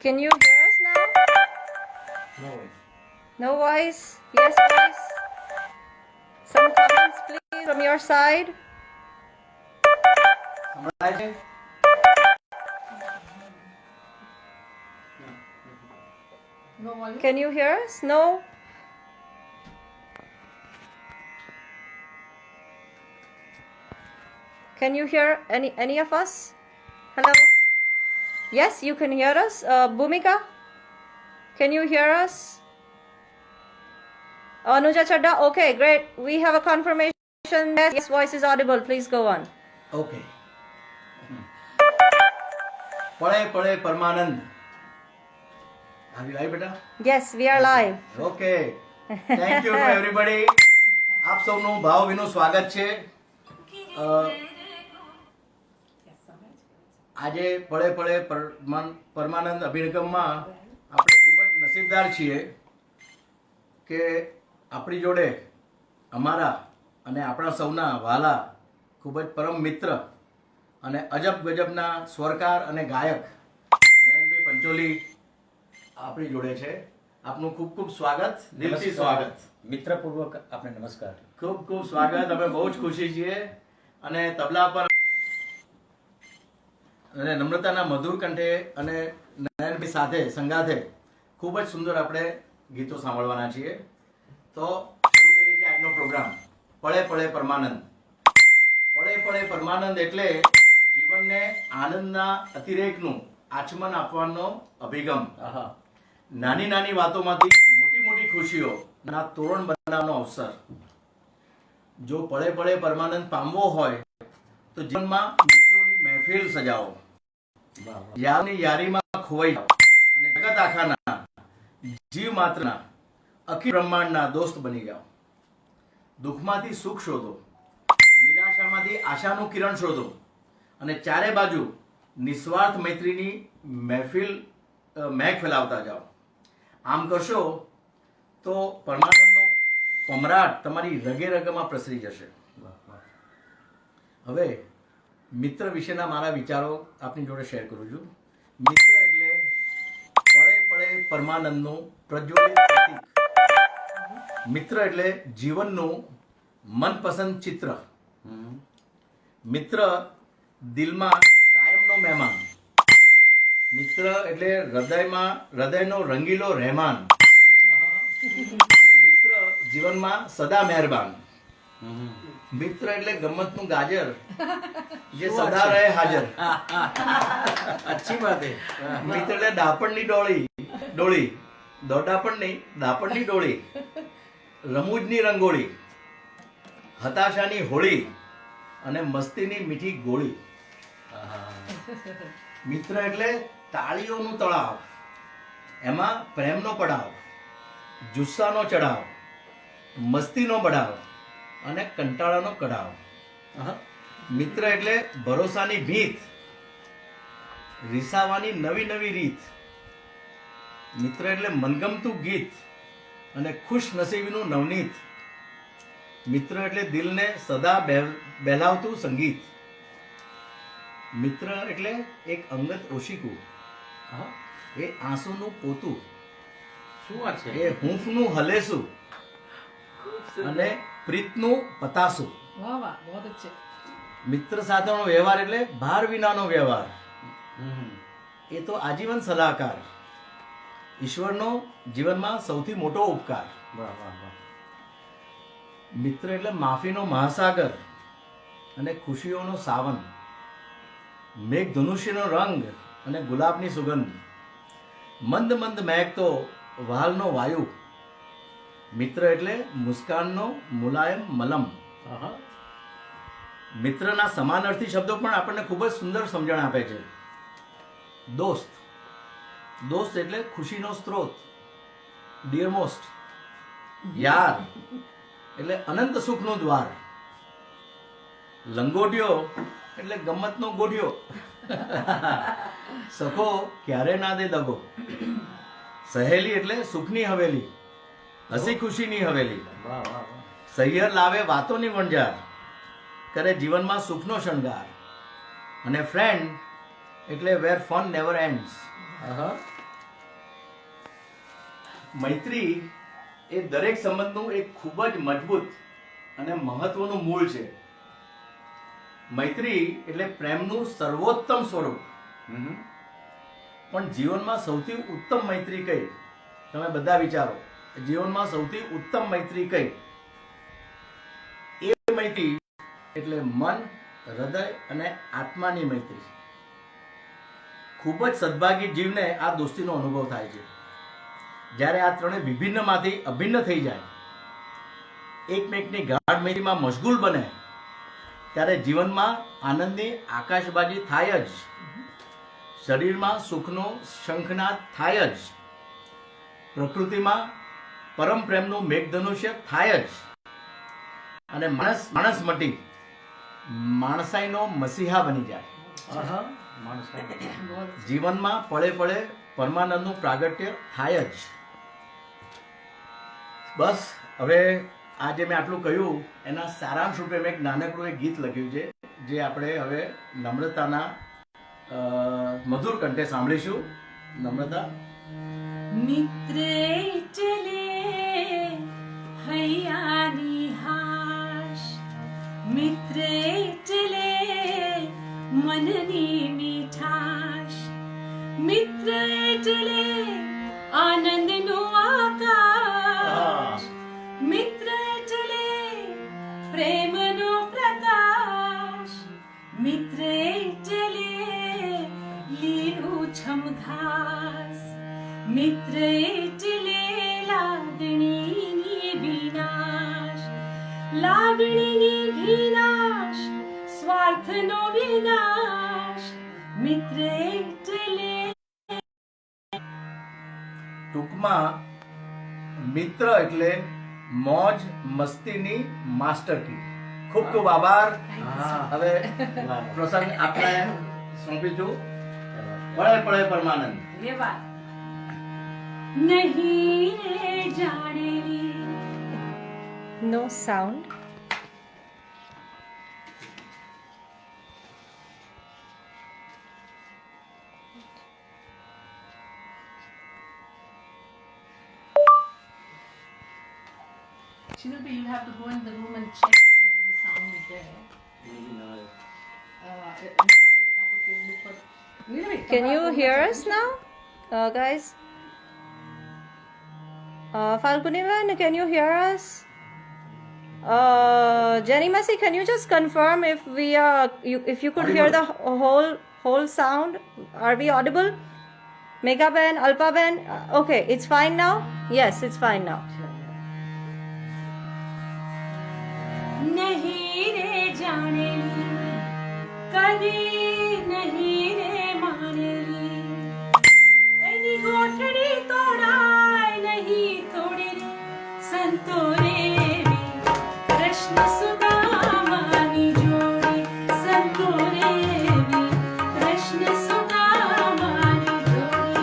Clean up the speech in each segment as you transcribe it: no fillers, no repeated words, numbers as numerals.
Can you hear us now? No. No voice? Yes voice? Some comments please from your side. સંભળાય છે? Can you hear us? No? Can you hear any of us? Hello? Yes, you can hear us. Bhumika? Can you hear us? Anuja Chadda? Okay, great. We have a confirmation. Yes, voice is audible. Please go on. Okay. પળે પળે પરમાનંદ. આવી લાઈ બેટા? Yes, we are live. Okay. Thank you everybody. આપ સૌનું ભાવભીનું સ્વાગત છે. આજે પળે પળે પરમાનંદ અભિગમમાં આપણે ખૂબ જ નસીબદાર છીએ કે આપણી જોડે અમારા અને આપણા સૌના વાલા ખૂબ જ પરમ મિત્ર અને અજબ ગજબના સ્વરકાર અને ગાયક નયનભાઈ પંચોલી આપણી જોડે છે. આપનું ખૂબ ખૂબ સ્વાગત, દિલથી સ્વાગત, મિત્રપૂર્વક આપણે નમસ્કાર. ખૂબ ખૂબ સ્વાગત. અમે બહુ જ ખુશી છીએ અને તબલા પર અને નમ્રતાના મધુર કંઠે અને નયનભાઈ સાથે સંગાથે ખૂબ જ સુંદર આપણે ગીતો સાંભળવાના છીએ. તો શરૂ કરીએ છીએ આજનો પ્રોગ્રામ. પળે પળે પરમાનંદ. પળે પળે પરમાનંદ એટલે જીવનને આનંદના અતિરેકનું આચમન આપવાનો અભિગમ. આહા. નાની નાની વાતોમાંથી મોટી મોટી ખુશીઓના તોરણ બનાવવાનો અવસર. જો પળે પળે પરમાનંદ પામવો હોય તો જીવનમાં મિત્રોની મહેફિલ સજાવો, યારની યારીમાં ખોવાઈ જાઓ અને જગત આખાના જીવ માત્રના અખિલ બ્રહ્માંડના દોસ્ત બની જાઓ. દુઃખમાંથી સુખ શોધો, નિરાશામાંથી આશાનું કિરણ શોધો અને ચારે બાજુ નિસ્વાર્થ મૈત્રીની મહેક ફેલાવતા જાઓ. આમ કરશો તો પરમાનંદનો પમરાટ તમારી રગે રગમાં પ્રસરી જશે. હવે મિત્ર વિશેના મારા વિચારો આપની જોડે શેર કરું છું. મિત્ર એટલે પળે પળે પરમાનંદનું પ્રજ્વલિત પ્રતીક. મિત્ર એટલે જીવનનું મનપસંદ ચિત્ર. મિત્ર દિલમાં કાયમનો મહેમાન. મિત્ર એટલે હૃદયનો રંગીલો રહેમાન. અને મિત્ર જીવનમાં સદા મહેરબાન. મિત્ર એટલે ગમતનું ગાજર જે સદા રહે હાજર. અચ્છી વાત હે. મિત્ર એટલે દાપણની ડોળી દોડાપણ નહીં, દાપણની ડોળી, રમૂજની રંગોળી, હતાશાની હોળી અને મસ્તીની મીઠી ગોળી. મિત્ર એટલે તાળીઓનું તળાવ, એમાં પ્રેમનો પડાવ, જુસ્સાનો ચડાવ, મસ્તીનો બડાવ અને કંટાળાનો કડાવ. મિત્ર એટલે ભરોસાની ભીત, રીસાવાની નવી નવી રીત. મિત્ર એટલે મનગમતું ગીત અને ખુશ નસીબીનું નવનીત. મિત્ર એટલે દિલને સદા બહેલાવતું સંગીત. મિત્ર એટલે એક અંગત ઓશિકું, એ આંસુનું પોતું, શું વાત છે? એ હૂંફનું હલેસું અને પ્રીતનું પતાસું. वाह वाह बहुत अच्छे. મિત્ર સાથેનો વ્યવહાર એટલે ભાર વિનાનો વ્યવહાર. એ તો આજીવન સલાહકાર, ઈશ્વરનો જીવનમાં સૌથી મોટો ઉપકાર. વાહ વાહ વાહ. મિત્ર એટલે માફીનો મહાસાગર અને ખુશીઓનો સાવન, મેઘધનુષ્યનો રંગ અને ગુલાબની સુગંધ, મંદ મંદ મહેકતો વહાલનો વાયુ. મિત્ર એટલે મુસ્કાનનો મુલાયમ મલમ. આહા. મિત્રના સમાનાર્થી શબ્દો પણ આપણને ખૂબ જ સુંદર સમજણ આપે છે. દોસ્ત. દોસ્ત એટલે ખુશીનો સ્ત્રોત, ડિયર મોસ્ટ. યાર એટલે અનંત સુખનું દ્વાર. લંગોટિયો એટલે ગમતનો ગોઢિયો. સખો ક્યારે ના દે દગો. સહેલી એટલે સુખની હવેલી, હસી ખુશીની હવેલી. વાહ વાહ વાહ. સહિયર લાવે વાતોની વણઝાર, કરે જીવનમાં સુખનો શણગાર. અને ફ્રેન્ડ એટલે વેર ફન નેવર એન્ડ્સ. આહા. મૈત્રી એ દરેક સંબંધનું એક ખૂબ જ મજબૂત અને મહત્વનું મૂળ છે. મૈત્રી એટલે પ્રેમનું સર્વોત્તમ સ્વરૂપ. પણ જીવનમાં સૌથી ઉત્તમ મૈત્રી કઈ? તમે બધા વિચારો. જીવનમાં સૌથી ઉત્તમ મૈત્રી કઈ? એ મૈત્રી એટલે મન, હૃદય અને આત્માની મૈત્રી. ખૂબ જ સદભાગી જીવને આ દોસ્તીનો અનુભવ થાય છે. જ્યારે આ ત્રણેય વિભિન્નમાંથી અભિન્ન થઈ જાય, એકમેકની ગાઢ મૈત્રીમાં મશગુલ બને, ત્યારે જીવનમાં આનંદની આકાશબાજી થાય જ, શરીરમાં સુખનો શંખનાદ થાય જ, પ્રકૃતિમાં પરમ પ્રેમનું મેઘધનુષ્ય થાય જ, અને માણસ મટી માણસાઈનો મસીહા બની જાય. આહા, માણસાઈ. જીવનમાં પળે પળે પરમાનંદનું પ્રાગટ્ય થાય જ. બસ હવે આજે મેં આટલું કહ્યું એના સારાંશ રૂપે મેં એક નાનકડું એક ગીત લખ્યું છે, જે આપણે હવે નમ્રતાના મધુર કંઠે સાંભળીશું. નમ્રતા. મિત્રે ચલે હૈયાની હાશ, મિત્રે ચલે મનની મીઠાશ, મિત્રે ચલે આનંદનું આકાશ, મિત્રે ચલે પ્રેમનો પ્રકાશ, મિત્રે ચલે લીલું છમઘાસ, મિત્રે ચલે લાગણીની વિનાશ, લાગણીની વિનાશ, સ્વાર્થનો વિનાશ, મિત્રે ચલે. ટૂંકમાં મિત્ર એટલે મોજ મસ્તીની માસ્ટર કી. ખૂબ ખૂબ આભાર. હા. હવે પ્રસંગ આપણે સોંપીશું. પળે પળે પરમાનંદ. ये बात नहीं रे जानेली. No sound. Shilpi, you have to go in the room and check whether the sound is there. Can you hear us now, guys? Falguni Van, can you hear us? Jenny Masi, can you just confirm if we are, if you could hear the whole sound? Are we audible? Megha Ben, Alpa Ben, okay, it's fine now. Yes, it's fine now. नहीं रे जानेली, कदी नहीं रे मानेली, any गोठड़ी तोड़ाय नहीं तोड़े रे संतोरे रे, कृष्ण सुदामानी जोड़ी संतोरे रे, कृष्ण सुदामानी जोड़ी.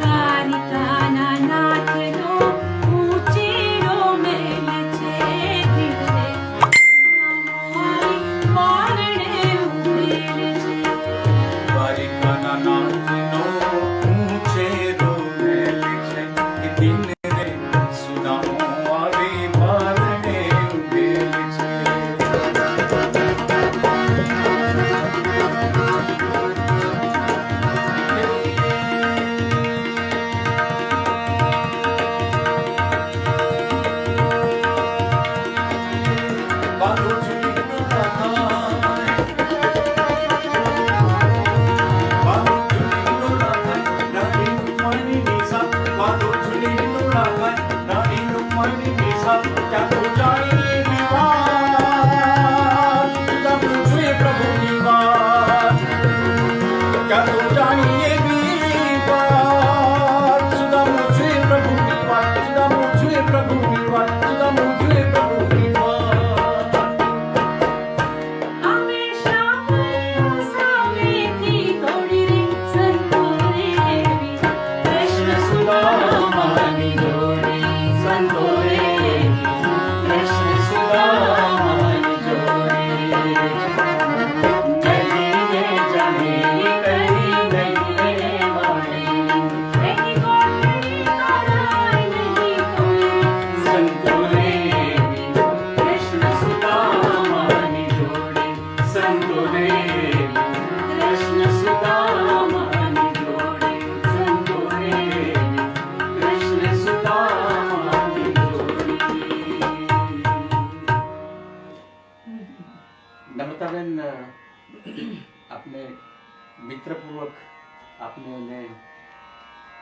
गारी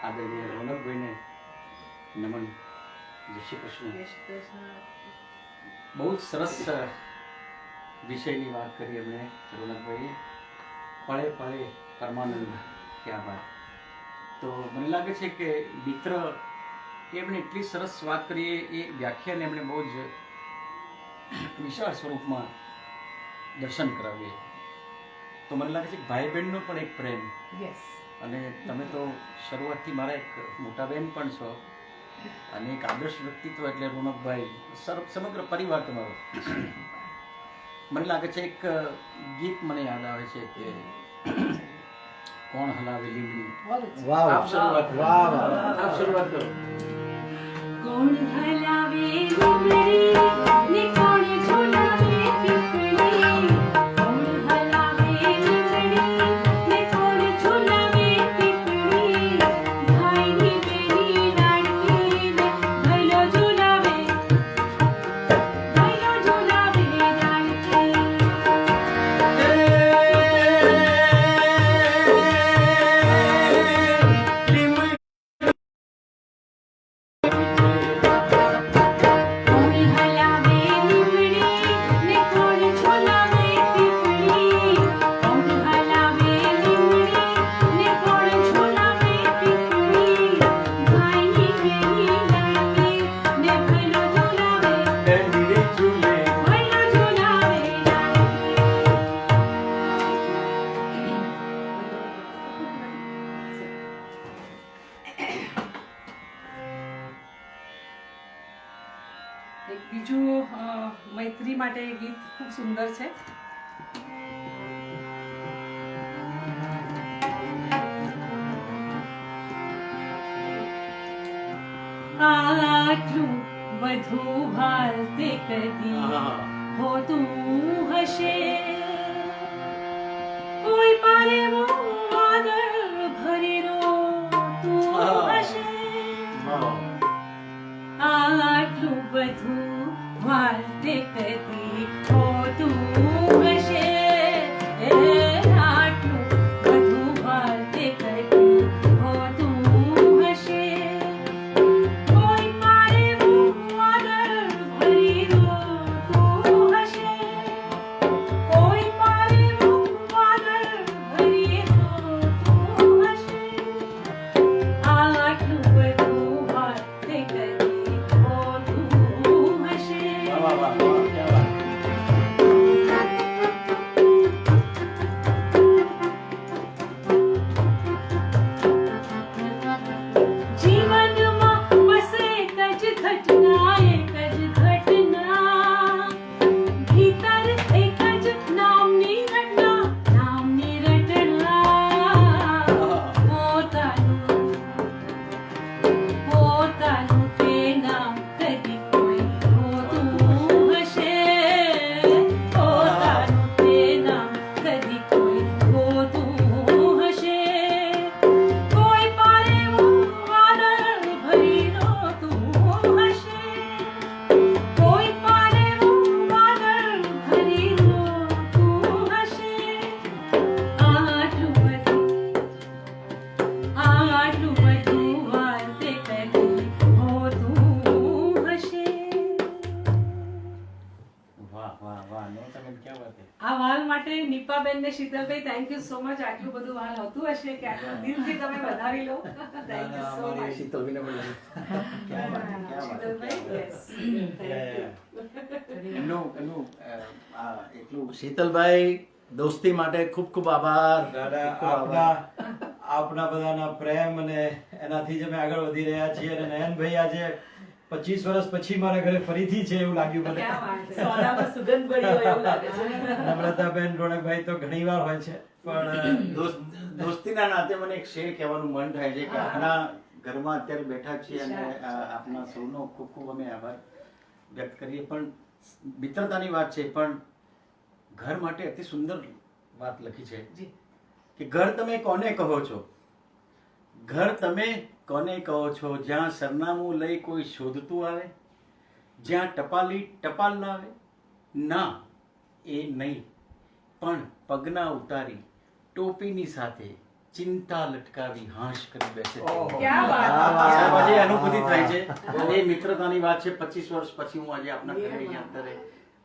આદરણીય રોનકભાઈને નમન. જય શ્રી કૃષ્ણ. બહુ જ સરસ વિષયની વાત કરી એમણે રોનકભાઈએ. પળે પળે પરમાનંદ. ક્યાં વાત. તો મને લાગે છે કે મિત્ર એમણે એટલી સરસ વાત કરી, એ વ્યાખ્યાને એમણે બહુ જ વિશાળ સ્વરૂપમાં દર્શન કરાવીએ. તો મને લાગે છે કે ભાઈ બહેનનો પણ એક પ્રેમ, Yes. અને તમે તો શરૂઆતથી મારા એક મોટા બહેન પણ છો, અને એક આદર્શ વ્યક્તિત્વ એટલે રોનકભાઈ, સમગ્ર પરિવાર તમારો. મને લાગે છે એક ગીત મને યાદ આવે છે કે કોણ હલાવે લીમડી. વાહ આપ શરૂઆત કરો. વાહ વાહ આપ શરૂઆત કરો. કોણ હલાવે લીમડી ને કોણ ઝુલાવે પીપળી, કોણ હલાવે લીમડી ને કોણ ઝુલાવે પીપળી, ભાઈની બેની લાડકી ને ભૈલો ઝુલાવે લાડકી. કોણ હલાવે લીમડી ને કોણ ઝુલાવે પીપળી, કોણ હલાવે લીમડી ને કોણ ઝુલાવે પીપળી, ભાઈની બેની લાડકી ને ભૈલો ઝુલાવે લાડકી. એક બીજું મૈત્રી માટે ગીત ખૂબ સુંદર છે. આટલું બધું હાલતે કદી હોતું હશે, કોઈ પારે આગળ ભરેલો તું હશે. આટલું બધું હાલતે કદી હોતું હશે, આટલું બધું હાલતે કદી હોતું હશે, કોઈ પારે આગળ ભરેલો તું હશે, કોઈ પારે આગળ ભરેલો તું હશે. આટલું બધું હાલતે કદી હોતું હશે. વાહ વાહ વાહ, ક્યાં વાત. જીવનમાં બસ એક જ ઘટના, એક જ ઘટના, ભીતર એક જ નામની રટના, નામની રટના. પોતાનું તે નામ કદી કોઈ હોતું હશે, પોતાનું તે નામ કદી કોઈ હોતું હશે, કોઈ પારે આગળ ભરેલો તું હશે, કોઈ પારે આગળ ભરેલો તું હશે. આટલું બધું વાતે કદી હોતું હશે. વાહ વાહ વાહ, નો તમે ક્યાં વાત. આ વાલ માટે નીપાબેન ને Shitalbhai, thank you so much. આટલું બધું વાલ હોતું હશે કે આટલું દિલથી તમે વધાવી લો. થેન્ક યુ સો મચ શીતલભાઈને પણ ક્યાં વાત, ક્યાં વાત. શીતલભાઈ. Yes, thank you. એમનું આ એટલું શીતલભાઈ, દોસ્તી માટે ખૂબ ખૂબ આભાર. દાદા, ખૂબ આભાર. આપના બધાના પ્રેમ અને એનાથી જ અમે આગળ વધી રહ્યા છીએ. અને નયનભાઈ આજે 25 વર્ષ પછી મારા ઘરે ફરીથી છે એવું લાગ્યું મને. ક્યાં વાત છે. સોનામાં સુગંધ ભરી હોય એવું લાગે છે. નમ્રતાબેન, રોનકભાઈ તો ઘણીવાર હોય છે, પણ દોસ્તીના નાતે મને એક શેર કહેવાનું મન થાય છે કે આપણા ઘરમાં અત્યારે બેઠા છીએ અને આપના સૌનો ખૂબ ખૂબ અમે આભાર વ્યક્ત કરીએ. પણ મિત્રતાની વાત છે, પણ ઘર માટે અતિ સુંદર વાત લખી છે જી. કે ઘર તમે કોને કહો છો, ઘર તમે કોને કહો છો, જ્યાં સરનામું લઈ કોઈ શોધતું આવે, જ્યાં ટપાલી ટપાલ ના આવે. ના, એ નહીં, પણ પગના ઉતારી ટોપીની સાથે ચિંતા લટકાવી હાશ કરી બેસે તે. ક્યાં વાત. સાહેબ, આજે અનુભૂતિ થાય છે અને એ મિત્રતાની વાત છે. 25 વર્ષ પછી હું આજે આપના ઘરે અહીંયા અત્યારે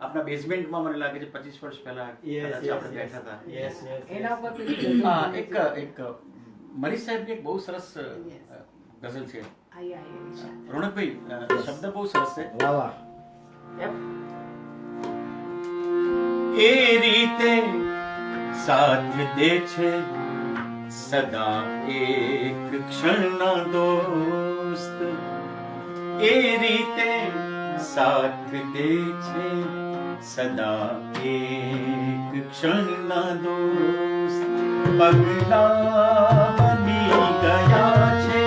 આપના બેઝમેન્ટમાં મને લાગે છે 25 વર્ષ પહેલા કદાચ આપણે બેઠા હતા. યસ યસ એના પરથી હા, એક મનીષ સાહેબની એક બહુ સરસ ગઝલ છે. રોનકભાઈ, શબ્દ બહુ સરસ છે. વાહ વાહ. એ રીતે સાથ દે છે સદા એક ક્ષણના દોસ્ત, એ રીતે સાથ દે છે સદા એક ક્ષણના દોસ્ત. પગલા બની ગયા છે,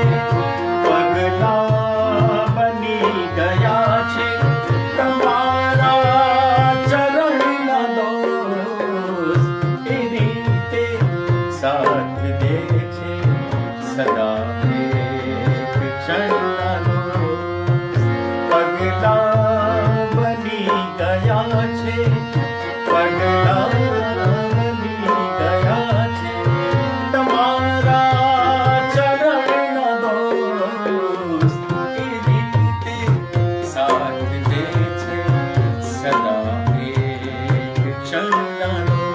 પગલા બની ગયા છે તમારા ચરણના દોસ્ત, એ રીતે સાથ દે છે સદા એક ક્ષણના દોસ્ત. પગલા બની ગયા છે, પગલા બની ગયા છે તમારા ચરણના દોસ્ત, એ રીતે સાથ દે છે સદા એક ક્ષણના દોસ્ત.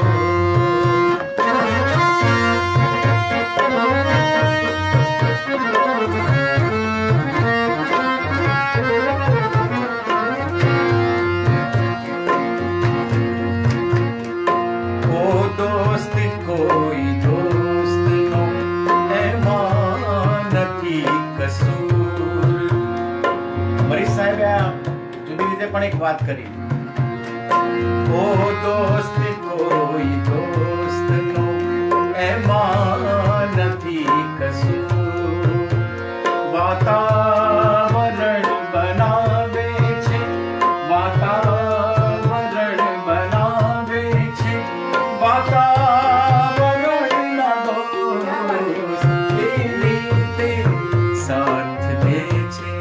ઓ દોસ્ત કોઈ દોસ્તનો એમાં નથી કસૂર. મરીશ સાહેબે આ જુદી રીતે પણ એક વાત કરી. ઓ દોસ્ત કોઈ દોસ્તનો એમાં નથી કસૂર. વાતાવરણ બનાવે છે, વાતાવરણ બનાવે છે વાતાવરણના દોસ્ત, એ રીતે સાથ દે છે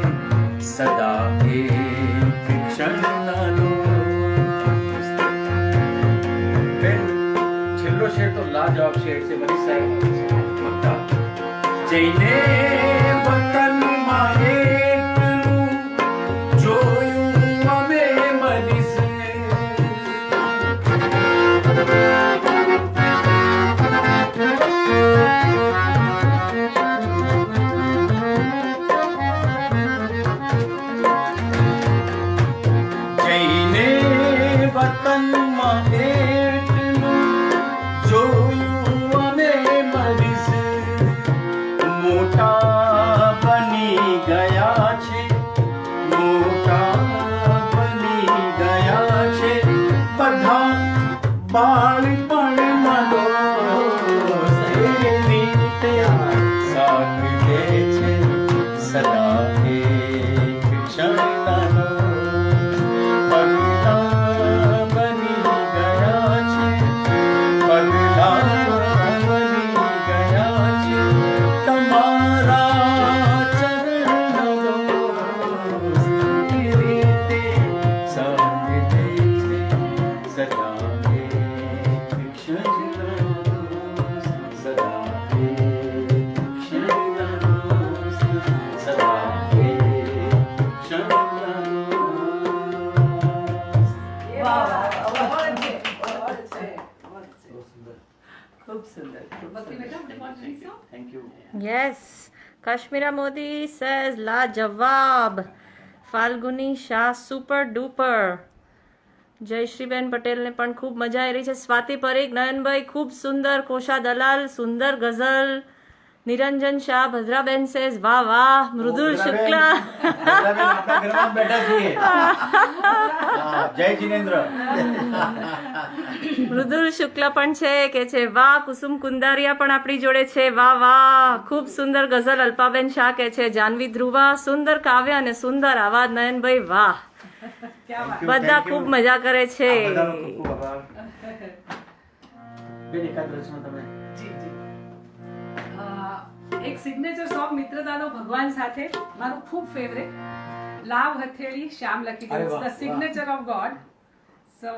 સદા એક ક્ષણના દોસ્ત. બેન, છેલ્લો શેર તો લાજવાબ શેર છે મનીષ સાહેબ. જઈને વતનમાં એકલું જોયું અમે મનીષ. જઈને વતનમાં એકલું જોયું અમે મનીષ. મોટા બની ગયા છે, મોટા બની ગયા છે બધા બાળપણના દોસ્ત, એ રીતે સાથ દે છે સદા એક ક્ષણના દોસ્ત. પગલા બની ગયા છે, પગલા બની ગયા છે તમારા ચરણના દોસ્ત, એ રીતે સાથ દે છે સદા એક ક્ષણના દોસ્ત, સદા એક ક્ષણના દોસ્ત, સદા એક ક્ષણના દોસ્ત. ખૂબ સુંદર. બકરી બેટા, આપણે કોણ જોઈશું? Thank you. Yes, Kashmira Modi says La Jawab. Falguni Shah super duper. જયશ્રીબેન પટેલને પણ ખૂબ મજા આવી રહી છે. સ્વાતિ પરીખ, નયનભાઈ ખૂબ સુંદર. કોશા દલાલ સુંદર ગઝલ. નિરંજન શાહ, ભદ્રાબેન સેઝ વાહ વાહ. મૃદુલ શુક્લા, આપણા ઘરમાં જ બેઠા છીએ. હા, જય જિનેન્દ્ર. મૃદુલ શુક્લા પણ છે કે છે વાહ. કુસુમ કુંદારિયા પણ આપણી જોડે છે વાહ વાહ. ખૂબ સુંદર ગઝલ. અલ્પાબેન શાહ કે છે જાનવી ધ્રુવા સુંદર કાવ્ય અને સુંદર આવાજ. નયનભાઈ વાહ. ક્યાં વાત. બધા ખૂબ મજા કરે છે. આ બધાનો ખૂબ ખૂબ આભાર. બેન, એકાદ રચના તમે. જી જી. એક સિગ્નેચર સોંગ મિત્રતાનો ભગવાન સાથે મારું ખૂબ ફેવરેટ. લાવ હથેળી શ્યામ લખી અરે દીધું. વાહ, ધ સિગ્નેચર ઓફ ગોડ. સો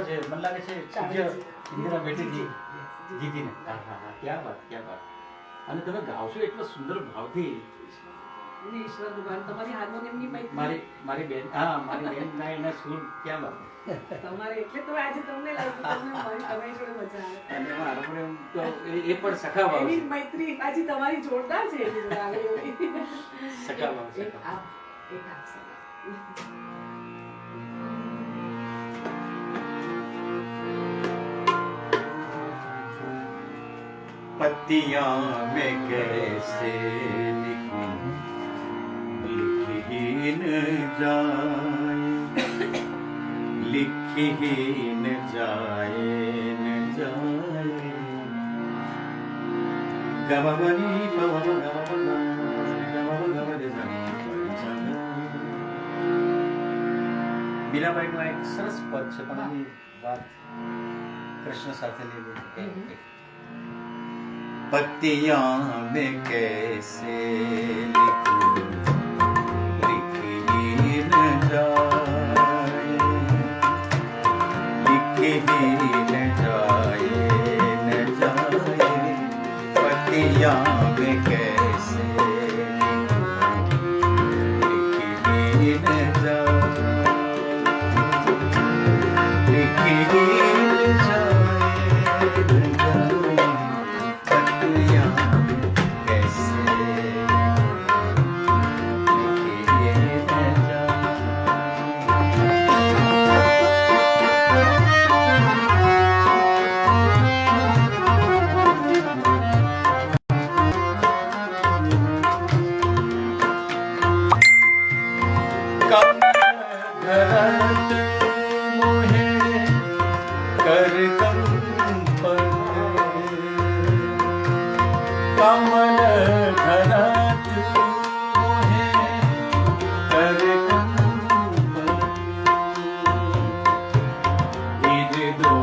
સારો છે. મને લાગે છે પૂજ્ય ઇન્દિરા બેટીજી જીતીને. હા હા હા, ક્યાં વાત, ક્યાં વાત. અને તમે ગાવશો એટલો સુંદર ભાવથી. અને ઈશ્વર ભગવાન તમારી હાર્મોનિયમની મૈત્રી. મારી બેન, હા મારી બેન ના એના સુર ક્યાં વાત. તમારે એટલે તો આજે તમને લાગ્યું કે તમારી જોડે મજા આવે. અને એમાં હાર્મોનિયમ તો એ પણ સખા ભાવ એની છે. મૈત્રી આજે તમારી જોરદાર છે એની જોડે આવે એવી. સખા ભાવ, એક સખા ભાવ. એક આપ સલાહ. पत्तियां में कैसे लिखूं लिख ही न जाए लिख ही न जाए गमवनी મીરાબાઈનું આ એક સરસ પદ છે પણ એની વાત કૃષ્ણ સાથે લીધી. पत्तियां में कैसे लिखूं लिख ही न जाए लिख ही न जाए पत्तियां में कैसे लिखूं लिख ही न जाए लिख ही न कमल धरत मोहे कर ईद दो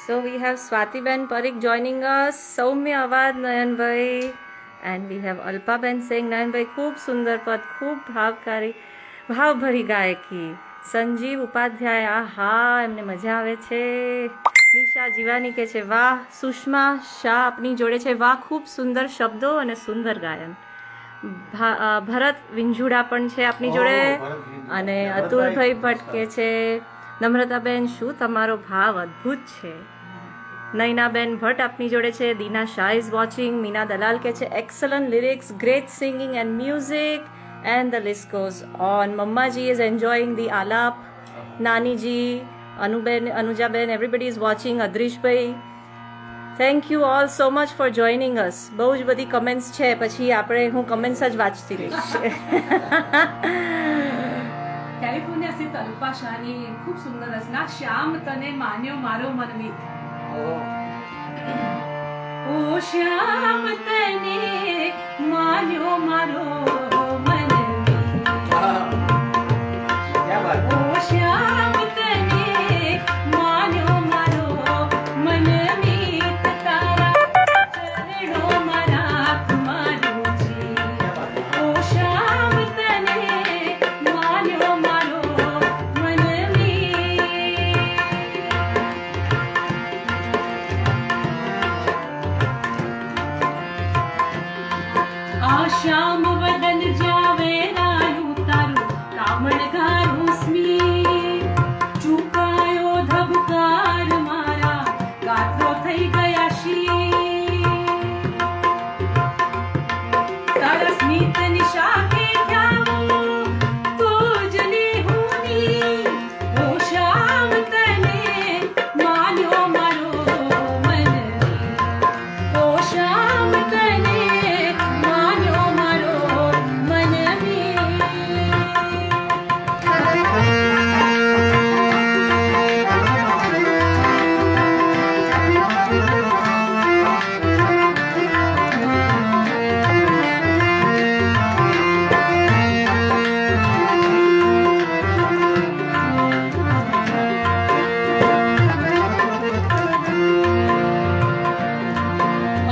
So we have Swatiben Parikh joining us, Soumya Awad Nayanbhai, and we have Alpaben saying Nayanbhai ખૂબ સુંદર પદ, ખૂબ ભાવભરી ગાયકી. સંજીવ ઉપાધ્યાય, આહા એમને મજા આવે છે. નિશા જીવાની કે છે વાહ. સુષ્મા શાહ આપની જોડે છે વાહ, ખૂબ સુંદર શબ્દો અને સુંદર ગાયન. ભરત વિંજુડા પણ છે આપની જોડે, અને અતુલભાઈ ભટ્ટ કે છે નમ્રતાબેન શું તમારો ભાવ અદ્ભુત છે. નૈનાબેન ભટ્ટ આપની જોડે છે. Dina Shah is watching. મીના દલાલ કે છે excellent lyrics, great singing and music, and the list goes on. મમ્માજી ઇઝ એન્જોયિંગ ધી આલાપ. નાનીજી, અનુજાબેન, એવરીબડી ઇઝ વોચિંગ. અદ્રીશભાઈ, thank you all so much for joining us. બહુ જ બધી કમેન્ટ્સ છે, પછી હું કમેન્ટ્સ જ વાંચતી રહીશ. कॅलिफोर्निया स्थित अल्पाशाने खूप सुंदर रचना श्याम तने मान्यो मारो मनमीत. ओ श्याम तने मान्यो मारो मनमीत. क्या बात है. ओ श्याम तने मान्यो मारो मनमीत. तारा चरणो मारा कुमारूची. ओ श्याम तने मान्यो मारो मनमीत. आ श्याम वदन जावे रायू तारू रावण घारूस्मी. चुकायो धबकार मारा गाત્રો થઈ ગયાશી. તારા સ્મિત નિશાકે ધ્યાવું તુજને હુની. ઓ શ્યામ તને માન્યો મારો મનમીત. ઓ શ્યામ તને માન્યો મારો મનમીત.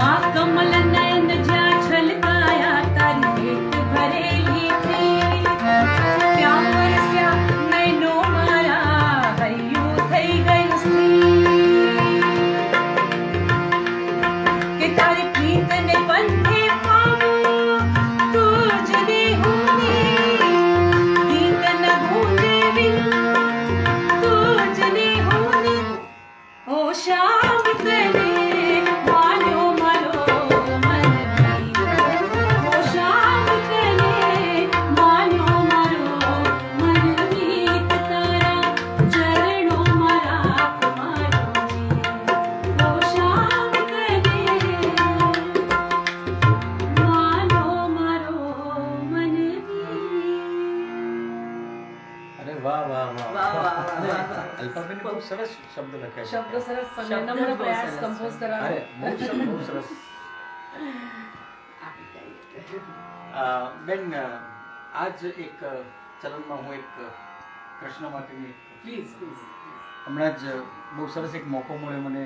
આ કમલ નયન જ્યાં છલકાયા તારી ભેટ ભરેલી થઈ. ત્યાં વરસ્યા નયનો મારા હૈયું થઈ ગયું સ્થિર. કે તારી પ્રીતને પંથે પામું તુજને હુની. ગીત ન ગૂંજે વિના તુજને હુની. ઓ શ્યામ તને માન્યો મારો મનમીત. ઓ શ્યામ તને માન્યો મારો મનમીત. તારા ચરણો મારા કુમારોજી. ઓ શ્યામ તને માન્યો મારો મનમીત. અરે વાહ વાહ વાહ. અલ્પાબેને બહુ સરસ શબ્દ લખ્યા છે. શબ્દ સરસ અને નમ્ર પ્રયાસ કમ્પોઝ અરે કરવાનો. બહુ સરસ. બેન આજ એક ચરણમાં હું એક કૃષ્ણ માટેની એક પ્લીઝ પ્લીઝ. હમણાં જ બહુ સરસ એક મોકો મળ્યો મને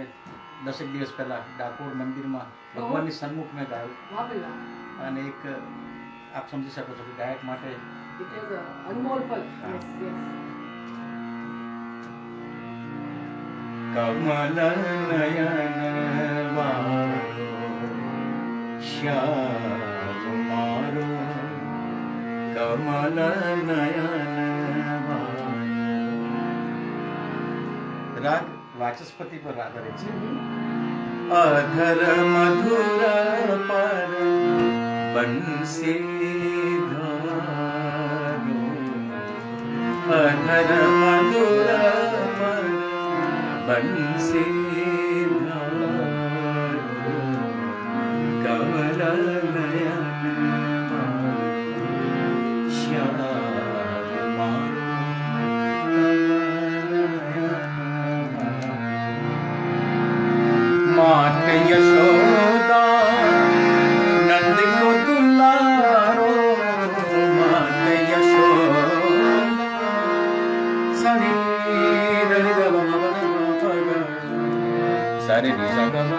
10 દિવસ પહેલા ડાકોર મંદિરમાં ભગવાનની સન્મુખ મેં ગાયું. વાહ ભલા. અને એક આપ સમજી શકો છો કે ગાયક માટે It was a Anmol Pal. Yes, yes. Kamal નયન વાળો શ્યામ મારો. કમલ નયન વાળો. રાગ વાચસ્પતિ પર આધારિત છે. અધર મધુર પર બંસી ધારો. અધર મધુર પર બંસી ધારો. કમલ નયન મારો શ્યામ મારો. मात यशोदा नंद को दुलारो. मात यशोदा सनी धरि ग म प ग सरि रि स ग म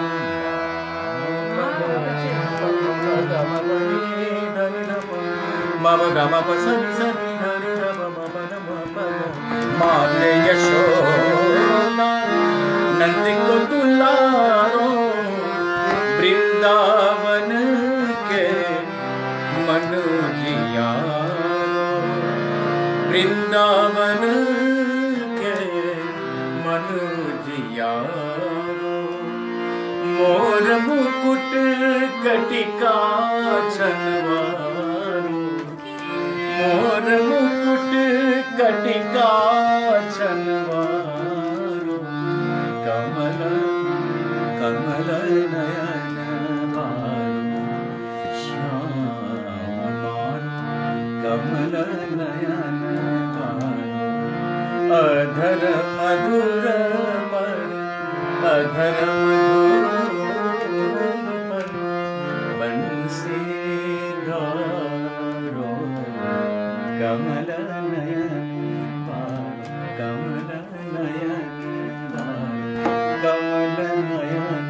ग ग म प सनि सनि धरि ग म प न म प मात यशोदा नंद को दुलारो. वृंदावन के मन जियारो. वृंदावन के मन जियारो. मोर मुकुट कटिका छनवारो. मोर मुकुट कटिका छनवारो. कमल कमल नयन वारो श्याम मारो. कमल नयन वारो અધર મધુર પડ અધર મધુર પડ બંસી ધારો કમલ નયન કમલ નયન કમલ નયન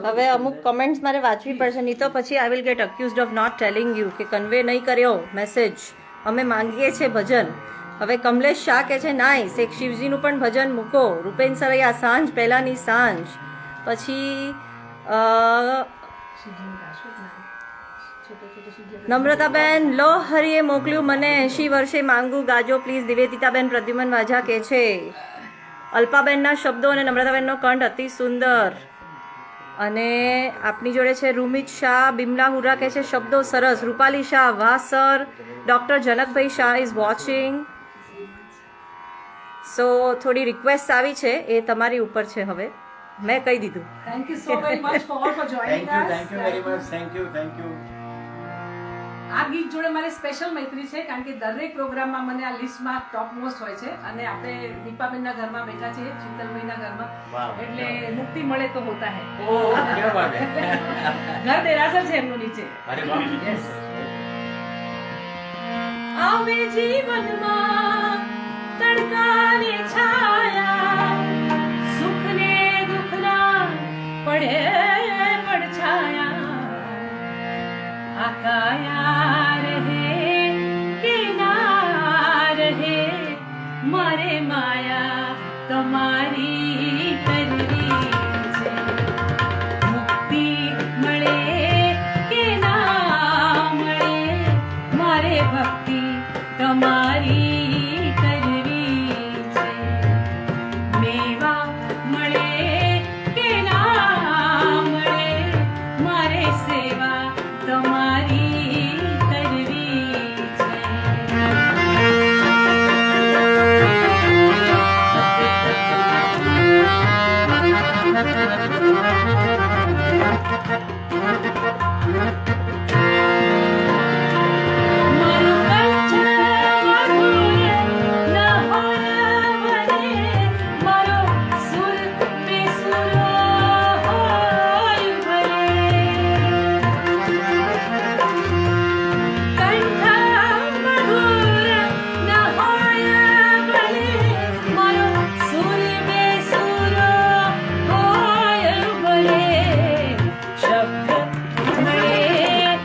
હવે અમુક કમેન્ટ્સ મારે વાંચવી પડશે, નહીં તો પછી I will get accused of not telling you કે કન્વે નહીં કર્યો મેસેજ. અમે માંગીએ છીએ ભજન. હવે કમલેશ શાહ કહે છે નાઈસ, એક શિવજીનું પણ ભજન મૂકો. રૂપેન સરૈયા સાંજ પહેલાંની સાંજ. પછી નમ્રતાબેન લો હરિએ મોકલ્યું મને 80 વર્ષે માંગુ ગાજો પ્લીઝ. નિવેદિતાબેન પ્રદ્યુમન વાઝા કહે છે. અલ્પાબેનના શબ્દો અને નમ્રતાબેનનો કંઠ અતિ સુંદર. અને આપની જોડે છે રૂમિત શાહ, બિમલા હુરા કહે છે શબ્દો સરસ. રૂપાલી શાહ વાહ સર. ડૉક્ટર જનકભાઈ શાહ ઇઝ વોચિંગ. સો થોડી રિક્વેસ્ટ આવી છે, એ તમારી ઉપર છે. હવે મેં કહી દીધું. Thank you so very much for joining thank you very much. Thank you. આ ગીત જોડે મારી સ્પેશિયલ મૈત્રી છે, કારણ કે દરેક પ્રોગ્રામમાં મને આ લિસ્ટમાં ટોપ મોસ્ટ હોય છે. અને આપણે દીપાબેનના ઘરમાં બેઠા છીએ, શીતલભાઈના ઘરમાં, એટલે મુક્તિ મળે તો હોતા હે. ઓહ क्या बात है. ઘર દેરાસર છે એમનું નીચે. અરે વાહ. યસ. આવે જીવનમાં તડકાને છાયા, સુખને દુઃખના પડે પડછાયા. આકાયા રહે કે ના રહે, મારે માયા તમારી કરવી છે. મુક્તિ મળે કે ના મળે, મારે ભક્તિ તમારી કરવી છે. મેવા મળે કે ના મળે, મારે સેવા તમારી કરવી છે. મારું કંઠ મધુર ન હોય વને, મારો સુર બેસુરો હોય ભલે. કંઠ મધુર ન હોય ભલે, મારો સુર બેસુરો હોય ભલે. શબ્દ મળે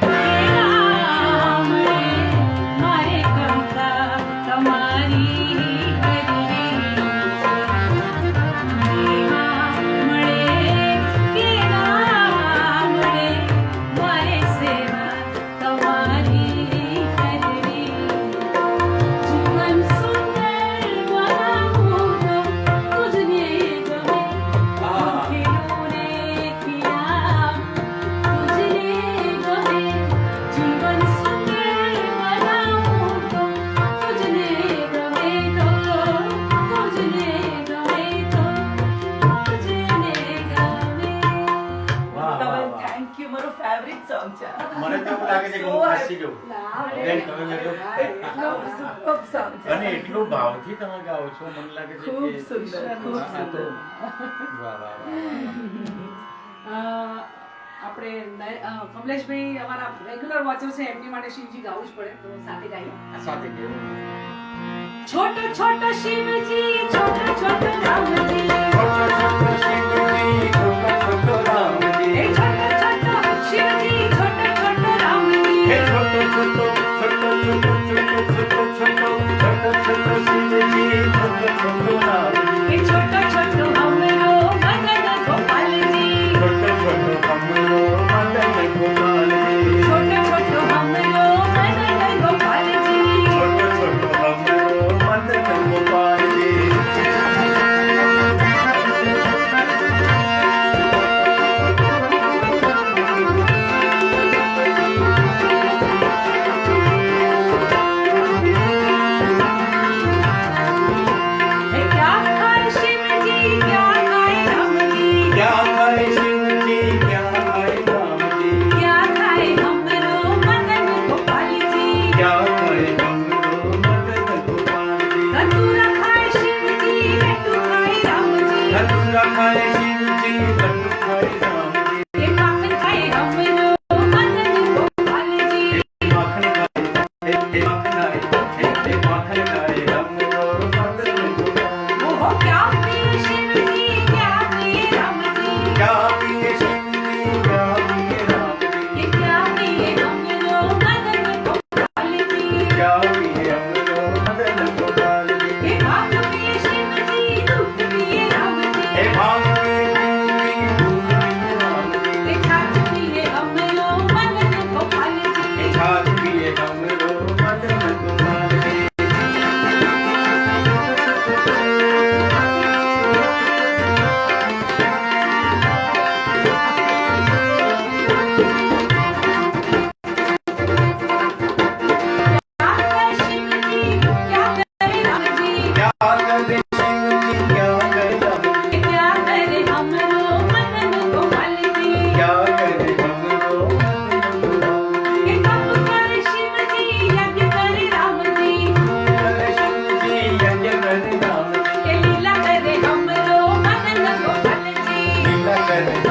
કે ના મળે, મારે કમતા તમારી કરવી છે. મેવા મળે કે ના મળે, મારે સેવા તમારી કરવી. જીવન સુંદર બનાવું તો તુજને ગમે, ખીલોને ખીલા તુજને ગમે. જીવન સુંદર બનાવું તો તુજને ગમે, તો તુજને ગમે, તો તુજને ગમે. Thank you. મારું ફેવરિટ સોંગ છે. મને તો એવું લાગે છે કે હું ખસી જઉં. બેન, તમે બેઠો. ખૂબ સોંગ છે. અને એટલું ભાવથી તમે ગાઓ છો, મને લાગે છે ખૂબ કે સુંદર, ખૂબ આ તો સુંદર. વાહ વાહ વાહ. આપણે કમલેશભાઈ અમારા રેગ્યુલર વોચર છે, એમની માટે શિવજી ગાવું જ પડે, તો સાથે ગાઈએ. આ સાથે કેવું छोटो छोटो शिवजी, छोटो छोटो रामजी, छोटो छोटो शिवजी छोटो छोटो रामजी हे छोटो छोटो शिवजी, छोटो छोटो रामजी. हे छोटो छोटो छोटो छोटो छोटो छोटो छोटो छोटो शिवजी छोटो छोटो रामजी हे छोटो छोटो हमरो मदन गोपालजी, छोटो छोटो हमरो मदन गोपालजी छोटो छोटो हमरो मदन गोपालजी. छोटो छोटो हमरो मदन गोपालजी लीला खाए शिव जी लड्डू खाए राम जी ये माखन खाए हमरो मदन गोपाल जी माखन खाए माखन खाए हमरो मदन गोपाल वो क्या पिए शिव जी क्या पिए राम जी क्या पिए शिव जी क्या पिए राम जी ये क्या पिए हमरो मदन गोपाल जी क्या पिए हमरो मदन गोपाल जी ये भांग पिए शिव जी दूध पिए राम जी हे भांग पिए दूध पिए राम जी ये छाछ पिए हमरो मदन गोपाल जी छाछ पिए हमरो मदन गोपाल जी क्या करे शिव जी क्या करे राम जी क्या करे शिव जी क्या करे राम जी ये क्या करे हमरो मदन गोपाल जी क्या करे हमरो मदन गोपाल जी ये कब करे शिव जी यज्ञ करे राम जी करे शिव जी यज्ञ करे राम जी ये लीला करे हमरो मदन गोपाल जी लीला करे